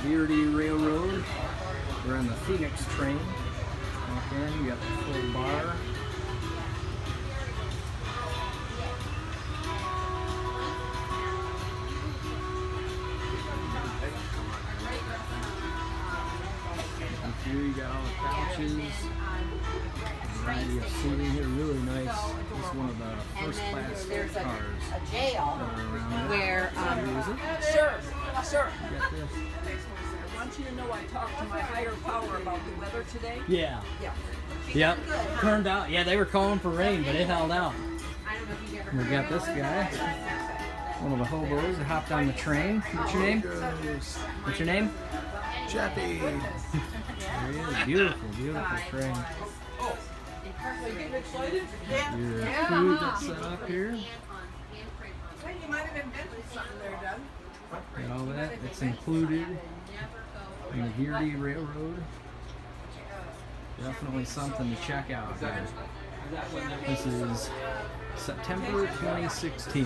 Verde Railroad. We're on the Phoenix train. Walk in, you got the full bar. Up here you got all the couches. Variety of seating here, really nice. This is one of the first class cars. A jail where, Sure. You got this. I want you to know I talked to my higher power about the weather today. Yeah. Yeah. Yep. Turned out. Yeah, they were calling for rain, but it held out. We got this guy. One of the hobos that hopped on the train. What's your name? What's your name? Chappie. There he is. Beautiful, beautiful train. Are you getting excited? Your food that's set up here. You might have invented something there, Doug. And all that. It's included in the Verde Railroad. Definitely something to check out here. This is September 2016.